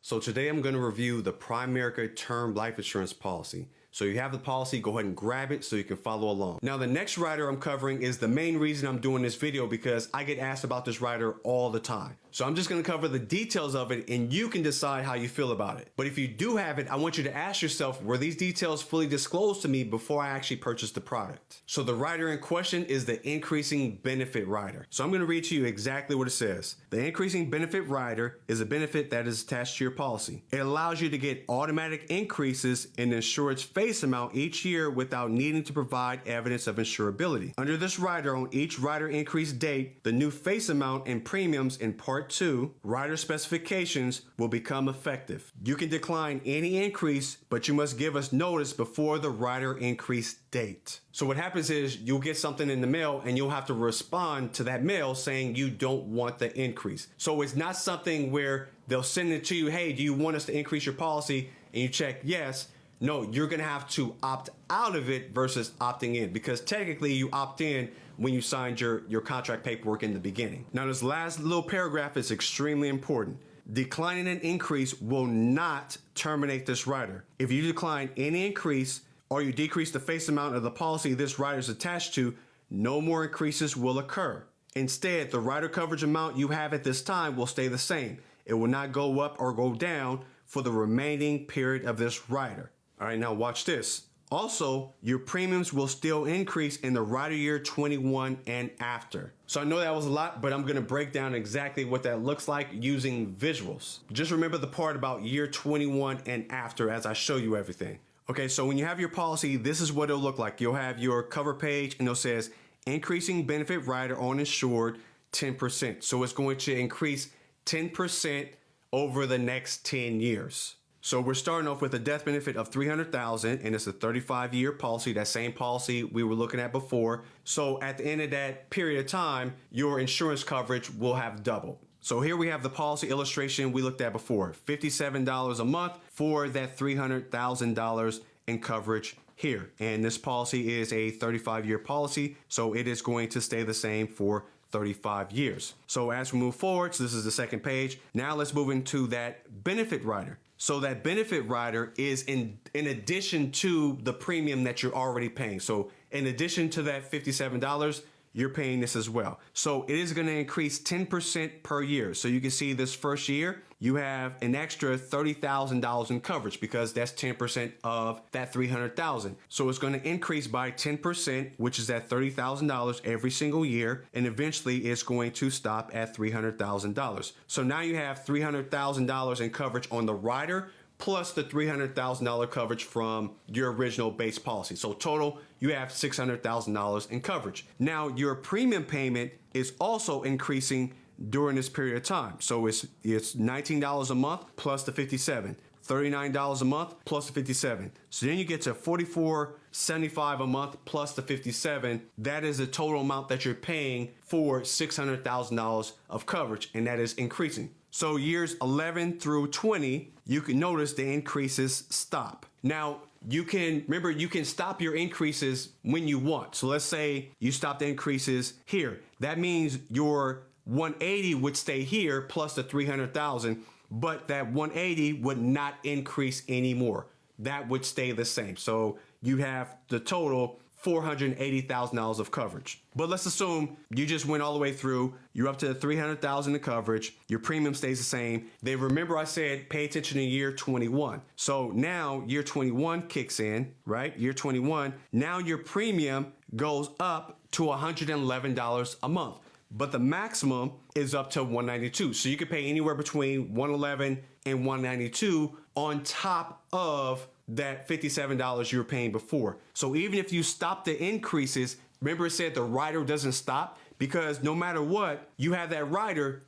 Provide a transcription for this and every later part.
So today I'm going to review the Primerica Term Life Insurance Policy. So you have the policy, go ahead and grab it so you can follow along. Now the next rider I'm covering is the main reason I'm doing this video because I get asked about this rider all the time. So I'm just going to cover the details of it and you can decide how you feel about it. But if you do have it, I want you to ask yourself, were these details fully disclosed to me before I actually purchased the product? So the rider in question is the increasing benefit rider. So I'm going to read to you exactly what it says. The increasing benefit rider is a benefit that is attached to your policy. It allows you to get automatic increases in the insured's face amount each year without needing to provide evidence of insurability. Under this rider, on each rider increase date, the new face amount and premiums in Part 2, rider specifications, will become effective. You can decline any increase, but you must give us notice before the rider increase date. So what happens is you'll get something in the mail and you'll have to respond to that mail saying you don't want the increase. So it's not something where they'll send it to you, hey, do you want us to increase your policy? And you check yes. No, you're going to have to opt out of it versus opting in, because technically you opt in when you signed your contract paperwork in the beginning. Now, this last little paragraph is extremely important. Declining an increase will not terminate this rider. If you decline any increase or you decrease the face amount of the policy this rider is attached to, no more increases will occur. Instead, the rider coverage amount you have at this time will stay the same. It will not go up or go down for the remaining period of this rider. All right, now watch this. Also, your premiums will still increase in the rider year 21 and after. So I know that was a lot, but I'm going to break down exactly what that looks like using visuals. Just remember the part about year 21 and after as I show you everything. Okay, so when you have your policy, this is what it'll look like. You'll have your cover page and it says increasing benefit rider on insured 10%. So it's going to increase 10% over the next 10 years. So we're starting off with a death benefit of $300,000 and it's a 35-year policy, that same policy we were looking at before. So at the end of that period of time, your insurance coverage will have doubled. So here we have the policy illustration we looked at before, $57 a month for that $300,000 in coverage here. And this policy is a 35-year policy, so it is going to stay the same for 35 years. So as we move forward, so this is the second page. Now let's move into that benefit rider. So that benefit rider is in addition to the premium that you're already paying. So in addition to that $57, you're paying this as well. So it is going to increase 10% per year. So you can see this first year, you have an extra $30,000 in coverage because that's 10% of that $300,000. So it's going to increase by 10%, which is at $30,000 every single year. And eventually it's going to stop at $300,000. So now you have $300,000 in coverage on the rider, plus the $300,000 coverage from your original base policy. So total, you have $600,000 in coverage. Now your premium payment is also increasing during this period of time. So it's $19 a month plus the $57, $39 a month plus the $57. So then you get to $44.75 a month plus the $57. That is the total amount that you're paying for $600,000 of coverage, and that is increasing. So years 11 through 20, you can notice the increases stop. Now, you can stop your increases when you want. So let's say you stop the increases here. That means your 180 would stay here plus the 300,000, but that 180 would not increase anymore. That would stay the same. So you have the total $480,000 of coverage. But let's assume you just went all the way through, you're up to the $300,000 in coverage, your premium stays the same. Then remember I said pay attention to year 21. So now year 21 kicks in, right? Year 21, now your premium goes up to $111 a month. But the maximum is up to $192. So you could pay anywhere between $111 and $192 on top of that $57 you were paying before. So even if you stop the increases, remember it said the rider doesn't stop, because no matter what, you have that rider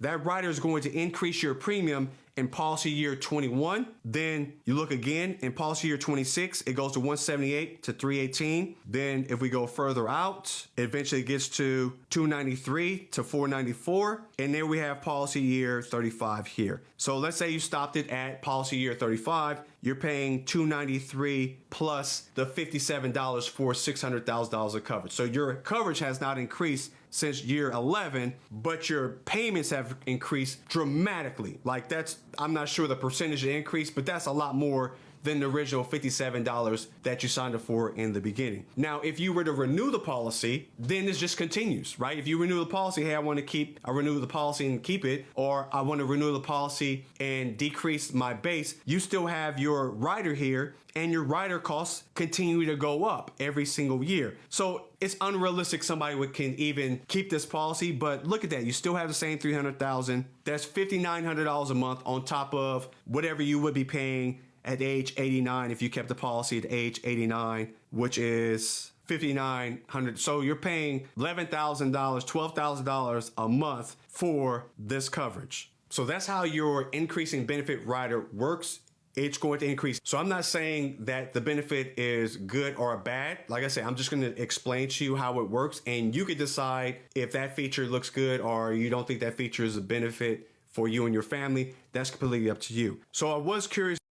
is going to increase your premium in policy year 21. Then you look again in policy year 26, it goes to 178 to 318. Then if we go further out, it eventually gets to 293 to 494. And then we have policy year 35 here. So let's say you stopped it at policy year 35, you're paying $293 plus the $57 for $600,000 of coverage. So your coverage has not increased since year 11, but your payments have increased dramatically. Like I'm not sure the percentage of increase, but that's a lot more than the original $57 that you signed up for in the beginning. Now, if you were to renew the policy, then this just continues, right? If you renew the policy, hey, I renew the policy and keep it, or I want to renew the policy and decrease my base, you still have your rider here, and your rider costs continue to go up every single year. So it's unrealistic somebody can even keep this policy, but look at that. You still have the same $300,000. That's $5,900 a month on top of whatever you would be paying at age 89 if you kept the policy at age 89, which is $5,900. So you're paying $11,000, $12,000 a month for this coverage. So that's how your increasing benefit rider works. It's going to increase. So I'm not saying that the benefit is good or bad. Like I said, I'm just going to explain to you how it works, and you can decide if that feature looks good or you don't think that feature is a benefit for you and your family. That's completely up to you. So I was curious